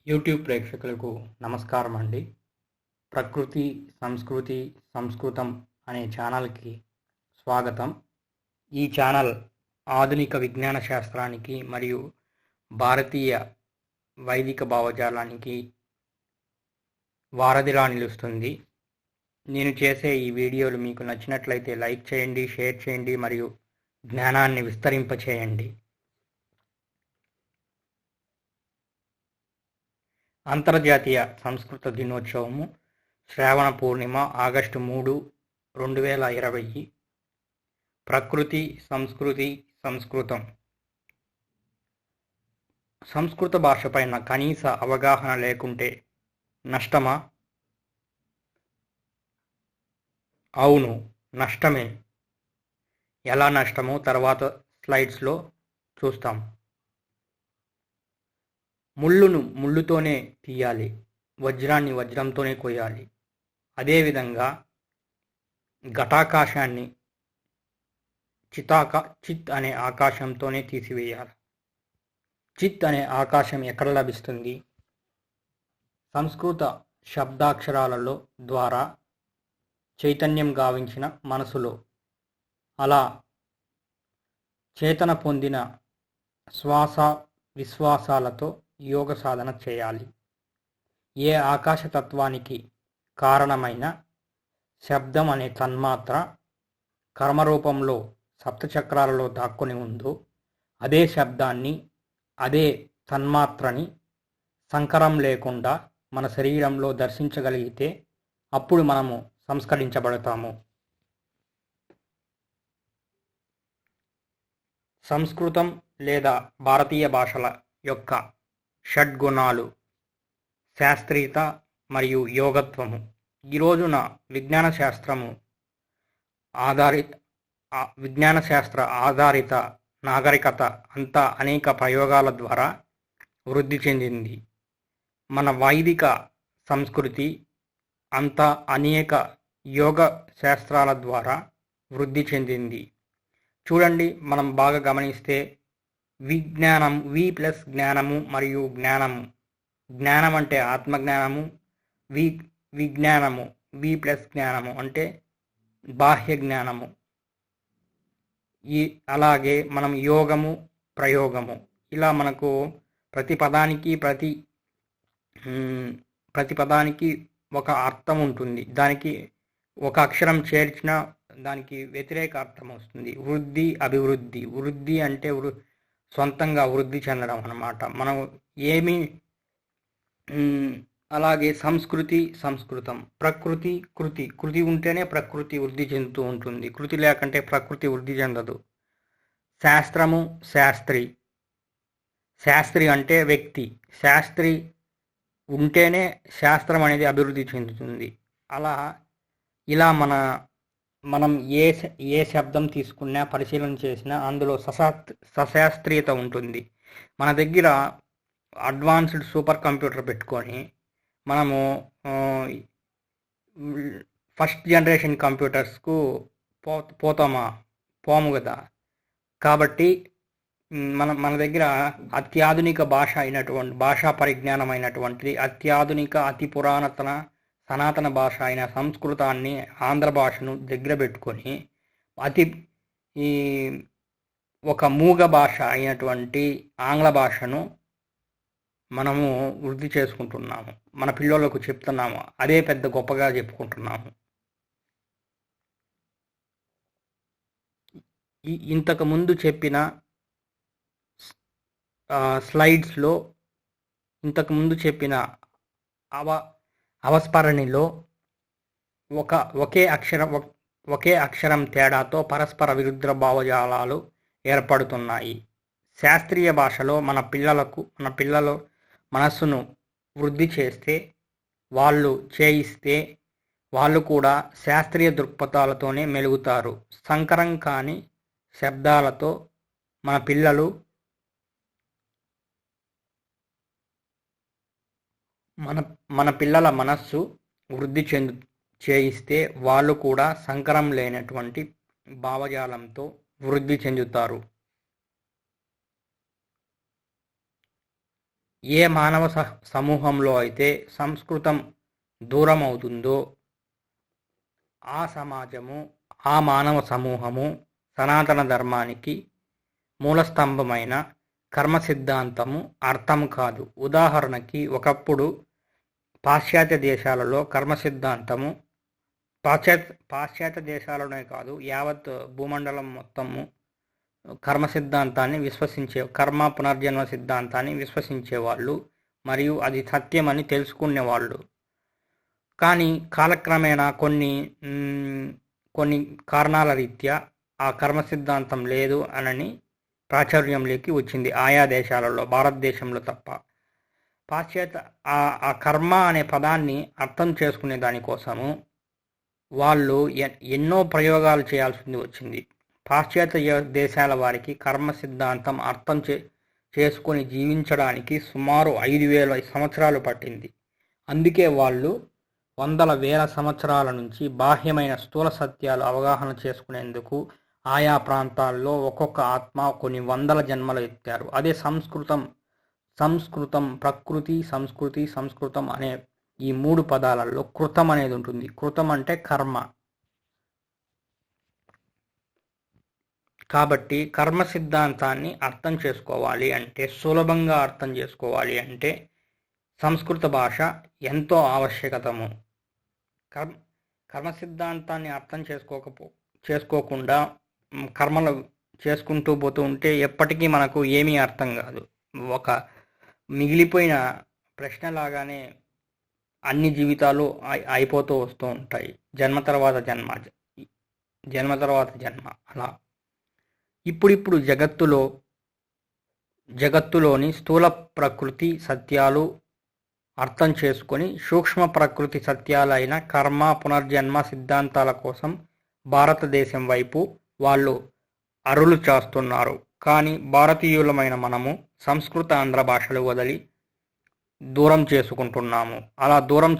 YouTube ప్రేక్షకులకు నమస్కారం అండి. ప్రకృతి, సంస్కృతి, సంస్కృతం అనే ఛానల్‌కి స్వాగతం. ఈ ఛానల్ ఆధునిక విజ్ఞాన శాస్త్రానికి మరియు భారతీయ వైదిక భావజాలానికి వారధిలా నిలుస్తుంది. నేను చేసే ఈ వీడియోలు మీకు నచ్చినట్లయితే లైక్ చేయండి, షేర్ చేయండి మరియు జ్ఞానాన్ని విస్తరింపచేయండి. అంతర్జాతీయ సంస్కృత దినోత్సవము శ్రావణ పూర్ణిమ ఆగస్టు 3, 2020. ప్రకృతి, సంస్కృతి, సంస్కృతం. సంస్కృత భాషపైన కనీస అవగాహన లేకుంటే నష్టమా? అవును, నష్టమే. ఎలా నష్టమో తర్వాత స్లైడ్స్లో చూస్తాం. ముళ్ళును ముళ్ళుతోనే తీయాలి, వజ్రాన్ని వజ్రంతోనే కొయ్యాలి. అదేవిధంగా ఘటాకాశాన్ని చిత్ అనే ఆకాశంతోనే తీసివేయాలి. చిత్ అనే ఆకాశం ఎక్కడ లభిస్తుంది? సంస్కృత శబ్దాక్షరాలలో ద్వారా చైతన్యం గావించిన మనసులో. అలా చేతన పొందిన శ్వాస విశ్వాసాలతో యోగ సాధన చేయాలి. ఏ ఆకాశతత్వానికి కారణమైన శబ్దం అనే తన్మాత్ర కర్మరూపంలో సప్తచక్రాలలో దాక్కుని ఉందో అదే శబ్దాన్ని, అదే తన్మాత్రని సంకరం లేకుండా మన శరీరంలో దర్శించగలిగితే అప్పుడు మనము సంస్కరించబడతాము. సంస్కృతం లేదా భారతీయ భాషల యొక్క షడ్గుణాలు, శాస్త్రీయత మరియు యోగత్వము. ఈ రోజున విజ్ఞాన శాస్త్ర ఆధారిత నాగరికత అంతా అనేక ప్రయోగాల ద్వారా వృద్ధి చెందింది. మన వైదిక సంస్కృతి అంతా అనేక యోగ శాస్త్రాల ద్వారా వృద్ధి చెందింది. చూడండి, మనం బాగా గమనిస్తే విజ్ఞానం, వి ప్లస్ జ్ఞానము మరియు జ్ఞానము. జ్ఞానం అంటే ఆత్మజ్ఞానము, విజ్ఞానము వి ప్లస్ జ్ఞానము అంటే బాహ్య జ్ఞానము. అలాగే మనం యోగము, ప్రయోగము, ఇలా మనకు ప్రతి పదానికి ఒక అర్థం ఉంటుంది. దానికి ఒక అక్షరం చేర్చిన దానికి వ్యతిరేక అర్థం వస్తుంది. వృద్ధి, అభివృద్ధి. వృద్ధి అంటే సొంతంగా వృద్ధి చెందడం అన్నమాట. మనం ఏమి అలాగే సంస్కృతి, సంస్కృతం. ప్రకృతి, కృతి ఉంటేనే ప్రకృతి వృద్ధి చెందుతూ ఉంటుంది. కృతి లేకంటే ప్రకృతి వృద్ధి చెందదు. శాస్త్రము, శాస్త్రి. శాస్త్రి అంటే వ్యక్తి. శాస్త్రి ఉంటేనే శాస్త్రం అనేది అభివృద్ధి చెందుతుంది. ఇలా మనం ఏ శబ్దం తీసుకున్నా, పరిశీలన చేసినా అందులో సశాస్త్రీయత ఉంటుంది. మన దగ్గర అడ్వాన్స్డ్ సూపర్ కంప్యూటర్ పెట్టుకొని మనము ఫస్ట్ జనరేషన్ కంప్యూటర్స్కు పోము కదా. కాబట్టి మన దగ్గర అత్యాధునిక భాషా పరిజ్ఞానం అయినటువంటిది, అత్యాధునిక అతి పురాతన సనాతన భాష అయిన సంస్కృతాన్ని, ఆంధ్ర భాషను దగ్గర పెట్టుకొని ఒక మూగ భాష అయినటువంటి ఆంగ్ల భాషను మనము వృద్ధి చేసుకుంటున్నాము. మన పిల్లలకు చెప్తున్నాము, అదే పెద్ద గొప్పగా చెప్పుకుంటున్నాము. ఇంతకు ముందు చెప్పిన స్లైడ్స్లో, ఇంతకు ముందు చెప్పిన అవస్మరణిలో ఒకే అక్షరం తేడాతో పరస్పర విరుద్ధ భావజాలాలు ఏర్పడుతున్నాయి. శాస్త్రీయ భాషలో మన పిల్లల మనస్సును వృద్ధి చేస్తే, చేయిస్తే వాళ్ళు కూడా శాస్త్రీయ దృక్పథాలతోనే మెలుగుతారు. సంకరం కాని శబ్దాలతో మన పిల్లల మనస్సు వృద్ధి చేయిస్తే వాళ్ళు కూడా సంకరం లేనటువంటి భావజాలంతో వృద్ధి చెందుతారు. ఏ మానవ సమూహంలో అయితే సంస్కృతం దూరం అవుతుందో ఆ సమాజము, ఆ మానవ సమూహము సనాతన ధర్మానికి మూలస్తంభమైన కర్మ సిద్ధాంతము అర్థం కాదు. ఉదాహరణకి ఒకప్పుడు పాశ్చాత్య దేశాలలో కర్మ సిద్ధాంతము పాశ్చాత్య దేశాలనే కాదు, యావత్ భూమండలం మొత్తము కర్మ సిద్ధాంతాన్ని కర్మ పునర్జన్మ సిద్ధాంతాన్ని విశ్వసించేవాళ్ళు మరియు అది సత్యమని తెలుసుకునేవాళ్ళు. కానీ కాలక్రమేణా కొన్ని కారణాల రీత్యా ఆ కర్మ సిద్ధాంతం లేదు అని ప్రాచుర్యంలోకి వచ్చింది ఆయా దేశాలలో, భారతదేశంలో తప్ప. పాశ్చాత్య ఆ కర్మ అనే పదాన్ని అర్థం చేసుకునే దానికోసము వాళ్ళు ఎన్నో ప్రయోగాలు చేయాల్సి వచ్చింది. పాశ్చాత్య దేశాల వారికి కర్మ సిద్ధాంతం అర్థం చేసుకొని జీవించడానికి సుమారు 5,000 సంవత్సరాలు పట్టింది. అందుకే వాళ్ళు వందల వేల సంవత్సరాల నుంచి బాహ్యమైన స్థూల సత్యాలు అవగాహన చేసుకునేందుకు ఆయా ప్రాంతాల్లో ఒక్కొక్క ఆత్మ కొన్ని వందల జన్మలు ఎత్తారు. అదే సంస్కృతం ప్రకృతి, సంస్కృతం అనే ఈ 3 పదాలలో కృతం అనేది ఉంటుంది. కృతం అంటే కర్మ. కాబట్టి కర్మ సిద్ధాంతాన్ని అర్థం చేసుకోవాలి అంటే, సులభంగా అర్థం చేసుకోవాలి అంటే సంస్కృత భాష ఎంతో ఆవశ్యకతము. కర్మ సిద్ధాంతాన్ని అర్థం చేసుకోకుండా కర్మలు చేసుకుంటూ పోతూ ఉంటే ఎప్పటికీ మనకు ఏమీ అర్థం కాదు. ఒక మిగిలిపోయిన ప్రశ్నలాగానే అన్ని జీవితాలు అయిపోతూ వస్తూ ఉంటాయి. జన్మ తర్వాత జన్మ అలా. ఇప్పుడిప్పుడు జగత్తులోని స్థూల ప్రకృతి సత్యాలు అర్థం చేసుకొని సూక్ష్మ ప్రకృతి సత్యాలైన కర్మ పునర్జన్మ సిద్ధాంతాల కోసం భారతదేశం వైపు వాళ్ళు అరులు చేస్తున్నారు. కానీ భారతీయులమైన మనము సంస్కృత ఆంధ్ర భాషలు వదిలి దూరం చేసుకుంటున్నాము. అలా దూరం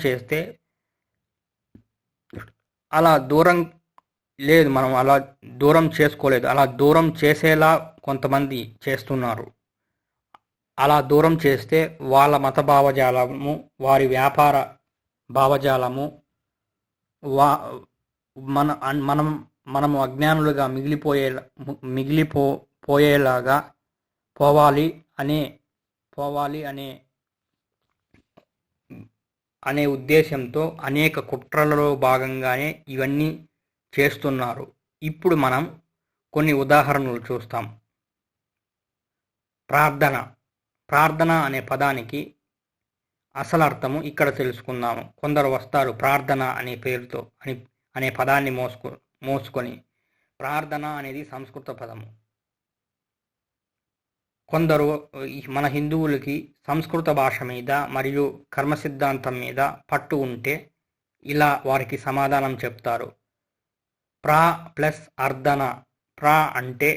చేసుకోలేదు. అలా దూరం చేసేలా కొంతమంది చేస్తున్నారు. అలా దూరం చేస్తే వాళ్ళ మత భావజాలము, వారి వ్యాపార భావజాలము మనము అజ్ఞానులుగా మిగిలిపోయేలాగా పోవాలి అనే ఉద్దేశంతో అనేక కుట్రలలో భాగంగానే ఇవన్నీ చేస్తున్నారు. ఇప్పుడు మనం కొన్ని ఉదాహరణలు చూస్తాం. ప్రార్థన అనే పదానికి అసలు అర్థము ఇక్కడ తెలుసుకుందాము. కొందరు వస్తారు ప్రార్థన అనే పేరుతో అనే పదాన్ని మోసుకొని. ప్రార్థన అనేది సంస్కృత పదము. కొందరు మన హిందువులకి సంస్కృత భాష మీద మరియు కర్మ సిద్ధాంతం మీద పట్టు ఉంటే ఇలా వారికి సమాధానం చెప్తారు. ప్రా ప్లస్ అర్ధన. ప్రా అంటే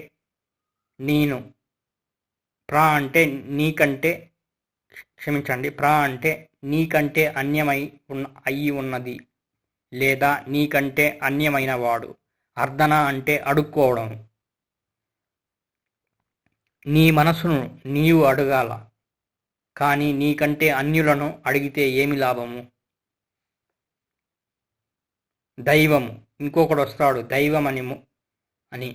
నేను, ప్రా అంటే నీకంటే అయ్యి ఉన్నది లేదా నీకంటే అన్యమైన వాడు. అర్ధన అంటే అడుక్కోవడం. నీ మనసును నీవు అడగాల, కానీ నీకంటే అన్యులను అడిగితే ఏమి లాభము? దైవము. ఇంకొకడు వస్తాడు దైవం అని.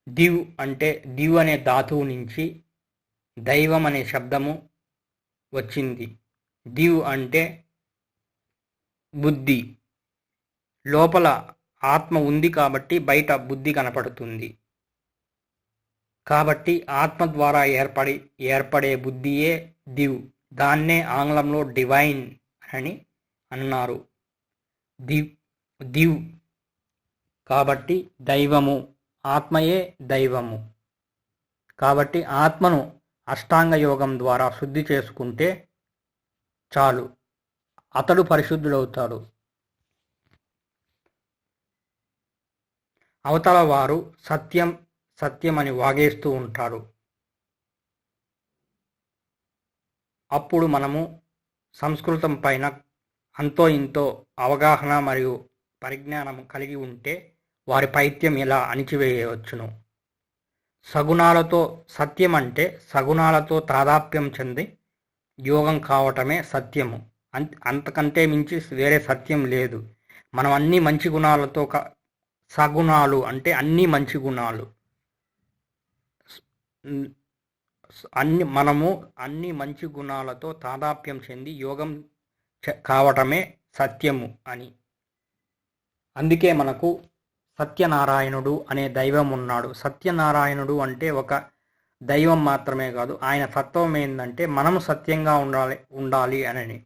దివ్ అనే ధాతువు నుంచి దైవం అనే శబ్దము వచ్చింది. దివ్ అంటే బుద్ధి. లోపల ఆత్మ ఉంది కాబట్టి బయట బుద్ధి కనపడుతుంది. కాబట్టి ఆత్మ ద్వారా ఏర్పడే బుద్ధియే దివ్. దాన్నే ఆంగ్లంలో డివైన్ అని అన్నారు. దివ్ కాబట్టి దైవము, ఆత్మయే దైవము. కాబట్టి ఆత్మను అష్టాంగ యోగం ద్వారా శుద్ధి చేసుకుంటే చాలు, అతడు పరిశుద్ధుడవుతాడు. అవతల వారు సత్యం అని వాగేస్తూ ఉంటారు. అప్పుడు మనము సంస్కృతం పైన అంతో ఇంతో అవగాహన మరియు పరిజ్ఞానం కలిగి ఉంటే వారి పైత్యం ఇలా అణిచివేయవచ్చును. సగుణాలతో సత్యం అంటే సగుణాలతో తాదాప్యం చెంది యోగం కావటమే సత్యము. అంతకంటే మించి వేరే సత్యం లేదు. మనం అన్ని మంచి గుణాలతో సగుణాలు అంటే అన్ని మంచి గుణాలు మనము అన్ని మంచి గుణాలతో తాదాప్యం చెంది యోగం కావటమే సత్యము అని. అందుకే మనకు సత్యనారాయణుడు అనే దైవం ఉన్నాడు. సత్యనారాయణుడు అంటే ఒక దైవం మాత్రమే కాదు, ఆయన తత్వం ఏంటంటే మనము సత్యంగా ఉండాలి అని.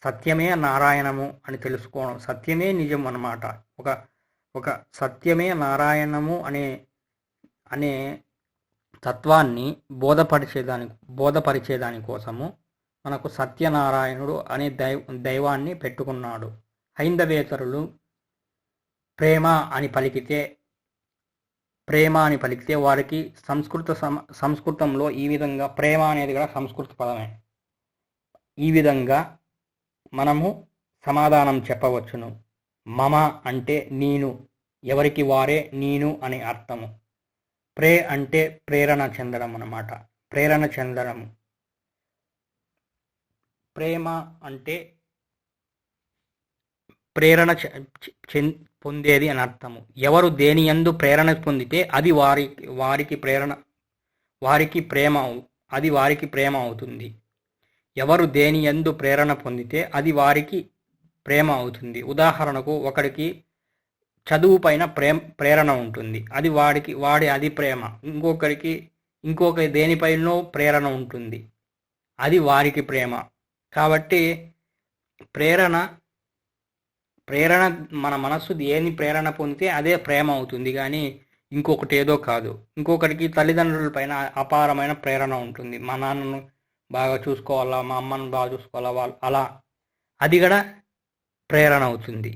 సత్యమే నారాయణము అని తెలుసుకోవడం, సత్యమే నిజం అన్నమాట. ఒక సత్యమే నారాయణము అనే తత్వాన్ని బోధపరిచేదాని కోసము మనకు సత్యనారాయణుడు అనే దైవాన్ని పెట్టుకున్నాడు. హైందవేతరులు ప్రేమ అని పలికితే వారికి సంస్కృతంలో ఈ విధంగా ప్రేమ అనేది కూడా సంస్కృత పదమే. ఈ విధంగా మనము సమాధానం చెప్పవచ్చును. మమ అంటే నేను, ఎవరికి వారే నేను అనే అర్థము. అంటే ప్రేరణ చెందడం అన్నమాట. ప్రేరణ చెందడము. ప్రేమ అంటే ప్రేరణ పొందేది అని అర్థము. ఎవరు దేని యందు ప్రేరణ పొందితే అది వారికి ప్రేమ అవుతుంది. ఎవరు దేని యందు ప్రేరణ పొందితే అది వారికి ప్రేమ అవుతుంది. ఉదాహరణకు ఒకడికి చదువు పైన ప్రేరణ ఉంటుంది, అది అది ప్రేమ. ఇంకొకరి దేనిపైనో ప్రేరణ ఉంటుంది, అది వారికి ప్రేమ. కాబట్టి ప్రేరణ మన మనస్సు దేని ప్రేరణ పొందితే అదే ప్రేమ అవుతుంది, కానీ ఇంకొకటి ఏదో కాదు. ఇంకొకరికి తల్లిదండ్రుల పైన అపారమైన ప్రేరణ ఉంటుంది. మా నాన్నను బాగా చూసుకోవాలా, మా అమ్మను బాగా చూసుకోవాలా, అలా అది కూడా ప్రేరణ అవుతుంది.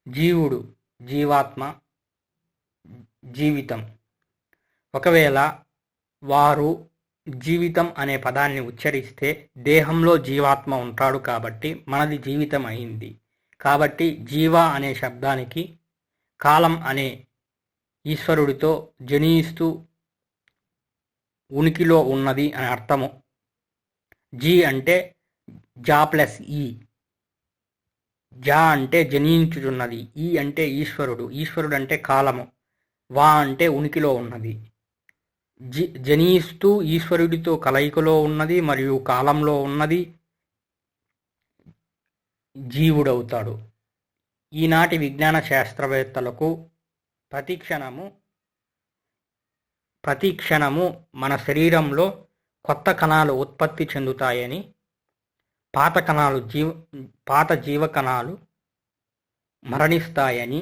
జీవుడు, జీవాత్మ, జీవితం. ఒకవేళ వారు జీవితం అనే పదాన్ని ఉచ్చరిస్తే దేహంలో జీవాత్మ ఉంటాడు కాబట్టి మనది జీవితం అయింది. కాబట్టి జీవ అనే శబ్దానికి కాలం అనే ఈశ్వరుడితో జనిస్తూ ఉనికిలో ఉన్నది అని అర్థము. జీ అంటే జా ప్లస్ ఈ. జా అంటే జనించుచున్నది, ఈ అంటే ఈశ్వరుడు అంటే కాలము, వా అంటే ఉనికిలో ఉన్నది. జనిస్తూ ఈశ్వరుడితో కలయికలో ఉన్నది మరియు కాలంలో ఉన్నది జీవుడవుతాడు. ఈనాటి విజ్ఞాన శాస్త్రవేత్తలకు ప్రతిక్షణము మన శరీరంలో కొత్త కణాలు ఉత్పత్తి చెందుతాయని, పాత జీవకణాలు మరణిస్తాయని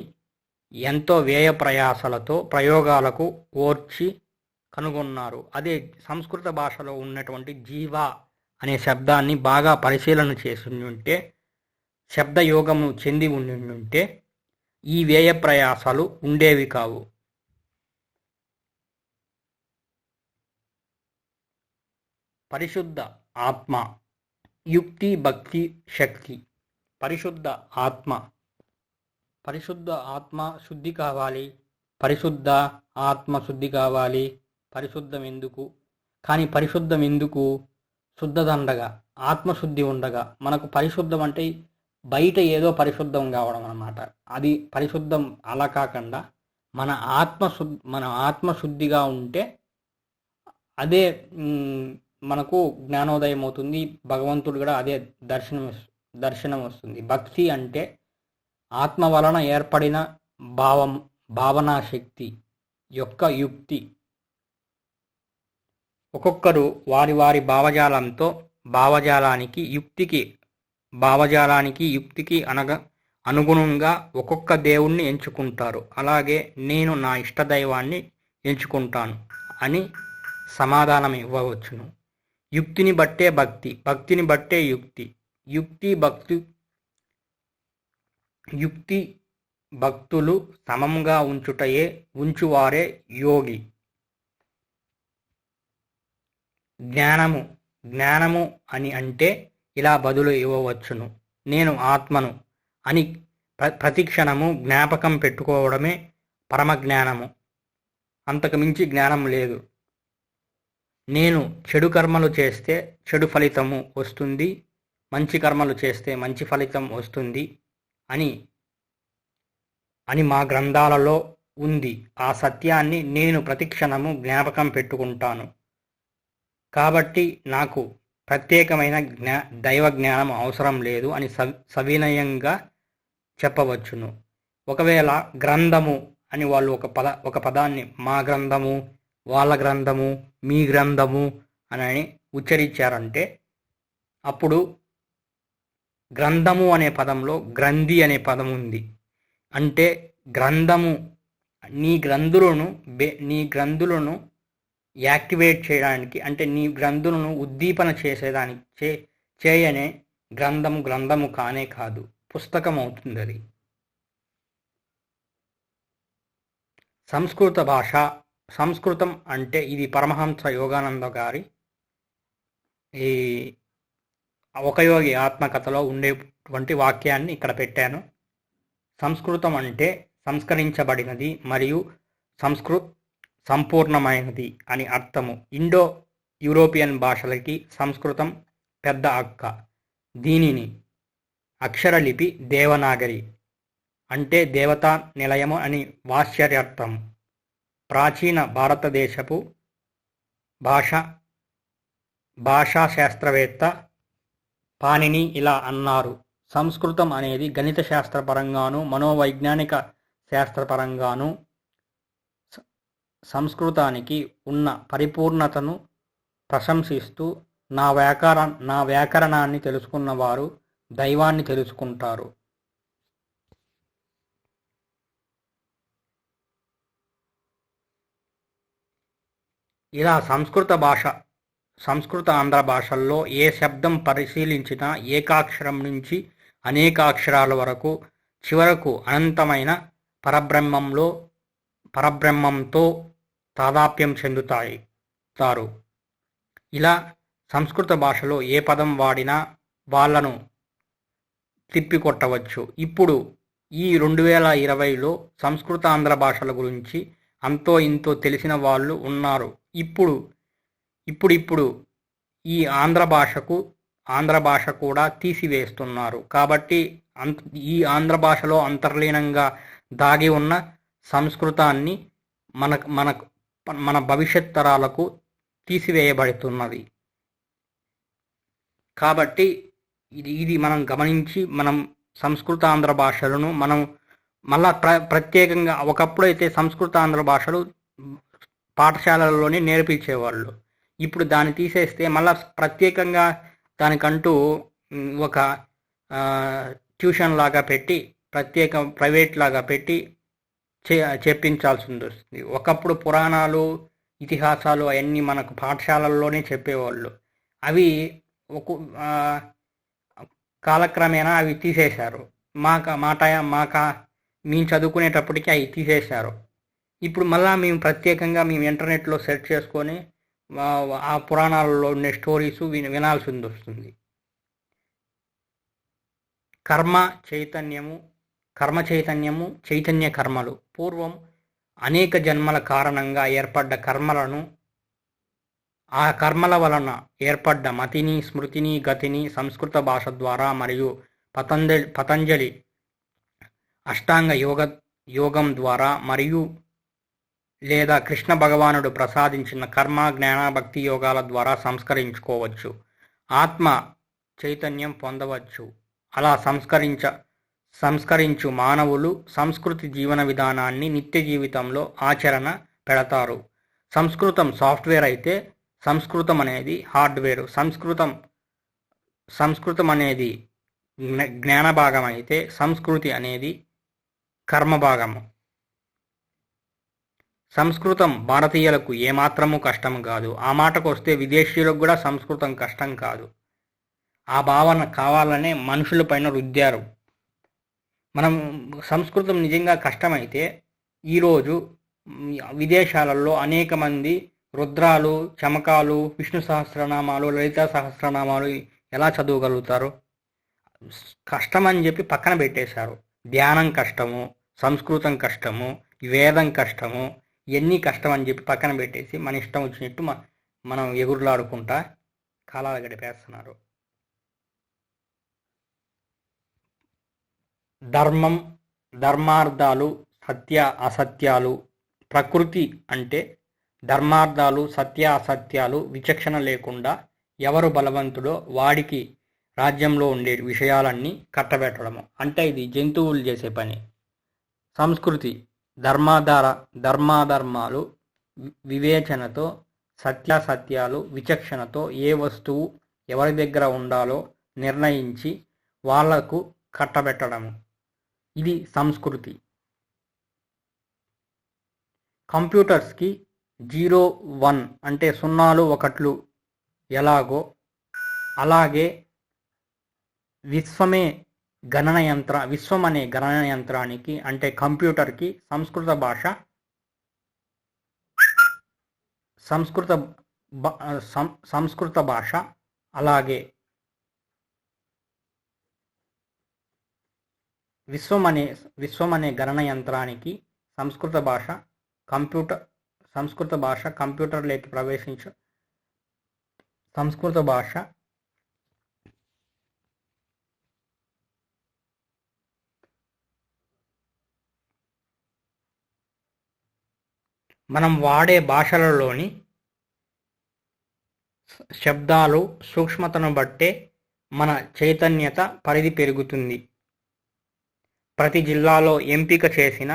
ఎంతో వ్యయ ప్రయాసలతో ప్రయోగాలకు ఓర్చి కనుగొన్నారు. అదే సంస్కృత భాషలో ఉన్నటువంటి జీవ అనే శబ్దాన్ని బాగా పరిశీలన చేసి ఉంటే, శబ్దయోగము చెంది ఉంటే ఈ వ్యయ ప్రయాసాలు ఉండేవి కావు. పరిశుద్ధ ఆత్మ, యుక్తి, భక్తి, శక్తి. పరిశుద్ధ ఆత్మ శుద్ధి కావాలి. పరిశుద్ధ ఆత్మ శుద్ధి కావాలి. పరిశుద్ధం ఎందుకు? కానీ పరిశుద్ధం ఎందుకు? శుద్ధదండగా ఆత్మశుద్ధి ఉండగా మనకు పరిశుద్ధం అంటే బయట ఏదో పరిశుద్ధం కావడం అన్నమాట. అది పరిశుద్ధం అలా కాకుండా మన ఆత్మశుద్ధిగా ఉంటే అదే మనకు జ్ఞానోదయం అవుతుంది. భగవంతుడు కూడా అదే దర్శనం వస్తుంది. భక్తి అంటే ఆత్మ వలన ఏర్పడిన భావనా శక్తి యొక్క యుక్తి. ఒక్కొక్కరు వారి భావజాలానికి యుక్తికి అనుగుణంగా ఒక్కొక్క దేవుణ్ణి ఎంచుకుంటారు. అలాగే నేను నా ఇష్టదైవాన్ని ఎంచుకుంటాను అని సమాధానం ఇవ్వవచ్చును. యుక్తిని బట్టే భక్తి, భక్తిని బట్టే యుక్తి, యుక్తి భక్తులు సమముగా ఉంచువారే యోగి. జ్ఞానము అని అంటే ఇలా బదులు ఇవ్వవచ్చును. నేను ఆత్మను అని ప్రతిక్షణము జ్ఞాపకం పెట్టుకోవడమే పరమజ్ఞానము. అంతకు మించి జ్ఞానం లేదు. నేను చెడు కర్మలు చేస్తే చెడు ఫలితము వస్తుంది, మంచి కర్మలు చేస్తే మంచి ఫలితం వస్తుంది అని అని మా గ్రంథాలలో ఉంది. ఆ సత్యాన్ని నేను ప్రతిక్షణము జ్ఞాపకం పెట్టుకుంటాను. కాబట్టి నాకు ప్రత్యేకమైన దైవ జ్ఞానం అవసరం లేదు అని సవినయంగా చెప్పవచ్చును. ఒకవేళ గ్రంథము అని వాళ్ళు ఒక పదాన్ని మా గ్రంథము, వాళ్ళ గ్రంథము, మీ గ్రంథము అని ఉచ్చరించారంటే అప్పుడు గ్రంథము అనే పదంలో గ్రంథి అనే పదం ఉంది. అంటే గ్రంథము నీ గ్రంథులను యాక్టివేట్ చేయడానికి, అంటే నీ గ్రంథులను ఉద్దీపన చేసేదానికి చేయనే గ్రంథము కానే కాదు, పుస్తకం అవుతుంది అది. సంస్కృత భాష, సంస్కృతం అంటే ఇది పరమహంస యోగానంద గారి ఈ ఒక యోగి ఆత్మకథలో ఉండేటువంటి వాక్యాన్ని ఇక్కడ పెట్టాను. సంస్కృతం అంటే సంస్కరించబడినది మరియు సంపూర్ణమైనది అని అర్థము. ఇండో యూరోపియన్ భాషలకి సంస్కృతం పెద్ద అక్క. దీనిని అక్షరలిపి దేవనాగరి అంటే దేవతా నిలయము అని వాచ్యార్థం. ప్రాచీన భారతదేశపు భాషాశాస్త్రవేత్త పాణిని ఇలా అన్నారు: సంస్కృతం అనేది గణిత శాస్త్రపరంగాను మనోవైజ్ఞానిక శాస్త్రపరంగాను సంస్కృతానికి ఉన్న పరిపూర్ణతను ప్రశంసిస్తూ నా వ్యాకరణాన్ని తెలుసుకున్నవారు దైవాన్ని తెలుసుకుంటారు. ఇలా సంస్కృత ఆంధ్ర భాషల్లో ఏ శబ్దం పరిశీలించినా ఏకాక్షరం నుంచి అనేకాక్షరాల వరకు చివరకు అనంతమైన పరబ్రహ్మంతో తాదాప్యం చెందుతారు. ఇలా సంస్కృత భాషలో ఏ పదం వాడినా వాళ్ళను తిప్పికొట్టవచ్చు. ఇప్పుడు ఈ 2020లో సంస్కృత ఆంధ్ర భాషల గురించి అంతో ఇంతో తెలిసిన వాళ్ళు ఉన్నారు. ఇప్పుడు ఈ ఆంధ్ర భాష కూడా తీసివేస్తున్నారు. కాబట్టి ఈ ఆంధ్ర భాషలో అంతర్లీనంగా దాగి ఉన్న సంస్కృతాన్ని మన భవిష్యత్ తరాలకు తీసివేయబడుతున్నది. కాబట్టి ఇది మనం గమనించి మనం సంస్కృత ఆంధ్ర భాషలను మనం మళ్ళా ప్రత్యేకంగా ఒకప్పుడైతే సంస్కృత ఆంధ్ర భాషలు పాఠశాలల్లోనే నేర్పించేవాళ్ళు. ఇప్పుడు దాన్ని తీసేస్తే మళ్ళా ప్రత్యేకంగా దానికంటూ ఒక ట్యూషన్ లాగా పెట్టి ప్రైవేట్ లాగా పెట్టి చెప్పించాల్సి వస్తుంది. ఒకప్పుడు పురాణాలు, ఇతిహాసాలు అవన్నీ మనకు పాఠశాలల్లోనే చెప్పేవాళ్ళు. అవి కాలక్రమేణా అవి తీసేశారు. మేము చదువుకునేటప్పటికి అవి తీసేశారు. ఇప్పుడు మళ్ళీ మేము ప్రత్యేకంగా ఇంటర్నెట్లో సెర్చ్ చేసుకొని ఆ పురాణాలలో ఉండే స్టోరీస్ వినాల్సి వస్తుంది. కర్మ చైతన్యము చైతన్య కర్మలు. పూర్వం అనేక జన్మల కారణంగా ఏర్పడ్డ కర్మలను, ఆ కర్మల వలన ఏర్పడ్డ మతిని, స్మృతిని, గతిని సంస్కృత భాష ద్వారా మరియు పతంజలి అష్టాంగ యోగం ద్వారా మరియు లేదా కృష్ణ భగవానుడు ప్రసాదించిన కర్మ, జ్ఞాన, భక్తి యోగాల ద్వారా సంస్కరించుకోవచ్చు. ఆత్మ చైతన్యం పొందవచ్చు. అలా సంస్కరించు మానవులు సంస్కృతి జీవన విధానాన్ని నిత్య జీవితంలో ఆచరణ పెడతారు. సంస్కృతం సాఫ్ట్వేర్ అయితే సంస్కృతం అనేది హార్డ్వేర్. సంస్కృతం అనేది జ్ఞాన భాగం అయితే సంస్కృతి అనేది కర్మ భాగము. సంస్కృతం భారతీయులకు ఏమాత్రము కష్టం కాదు. ఆ మాటకు వస్తే విదేశీయులకు కూడా సంస్కృతం కష్టం కాదు. ఆ భావన కావాలనే మనుషుల పైన రుద్దారు. మనం సంస్కృతం నిజంగా కష్టమైతే ఈరోజు విదేశాలలో అనేక మంది రుద్రాలు, చమకాలు, విష్ణు సహస్రనామాలు, లలితా సహస్రనామాలు ఎలా చదవగలుగుతారు? కష్టం అని చెప్పి పక్కన పెట్టేశారు. ధ్యానం కష్టము, సంస్కృతం కష్టము, వేదం కష్టము, ఇవన్నీ కష్టం అని చెప్పి పక్కన పెట్టేసి మన ఇష్టం వచ్చినట్టు మనం ఎగురులాడుకుంటా కాలాలు గడిపేస్తున్నారు. ధర్మం, ధర్మార్థాలు, సత్య అసత్యాలు. ప్రకృతి అంటే ధర్మార్థాలు, సత్య అసత్యాలు విచక్షణ లేకుండా ఎవరు బలవంతుడో వాడికి రాజ్యంలో ఉండే విషయాలన్నీ కట్టబెట్టడము. అంటే ఇది జంతువులు చేసే పని. సంస్కృతి ధర్మాధర్మాలు వివేచనతో, సత్యాసత్యాలు విచక్షణతో ఏ వస్తువు ఎవరి దగ్గర ఉండాలో నిర్ణయించి వాళ్లకు కట్టబెట్టడము. ఇది సంస్కృతి. కంప్యూటర్స్కి 0, 1 అంటే సున్నాలు ఒకట్లు ఎలాగో అలాగే విశ్వం అనే గణన యంత్రానికి అంటే కంప్యూటర్కి సంస్కృత భాష అలాగే విశ్వం అనే గణన యంత్రానికి సంస్కృత భాష కంప్యూటర్లోకి సంస్కృత భాష మనం వాడే భాషలలోని శబ్దాలు సూక్ష్మతను బట్టే మన చైతన్యత పరిధి పెరుగుతుంది. ప్రతి జిల్లాలో ఎంపిక చేసిన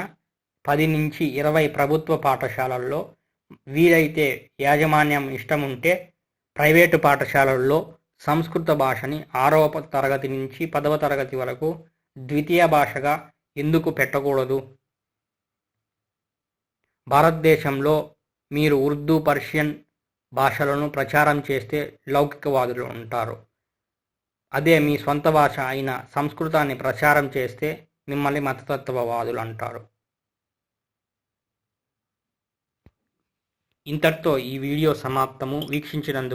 10 నుంచి 20 ప్రభుత్వ పాఠశాలల్లో, వీలైతే యాజమాన్యం ఇష్టముంటే ప్రైవేటు పాఠశాలల్లో సంస్కృత భాషని 6వ తరగతి నుంచి 10వ తరగతి వరకు ద్వితీయ భాషగా ఎందుకు పెట్టకూడదు? భారతదేశంలో మీరు ఉర్దూ, పర్షియన్ భాషలను ప్రచారం చేస్తే లౌకికవాదులు ఉంటారు. అదే మీ సొంత భాష అయిన సంస్కృతాన్ని ప్రచారం చేస్తే మిమ్మల్ని మతతత్వవాదులు అంటారు. ఇంతటితో ఈ వీడియో సమాప్తము. వీక్షించినందుకు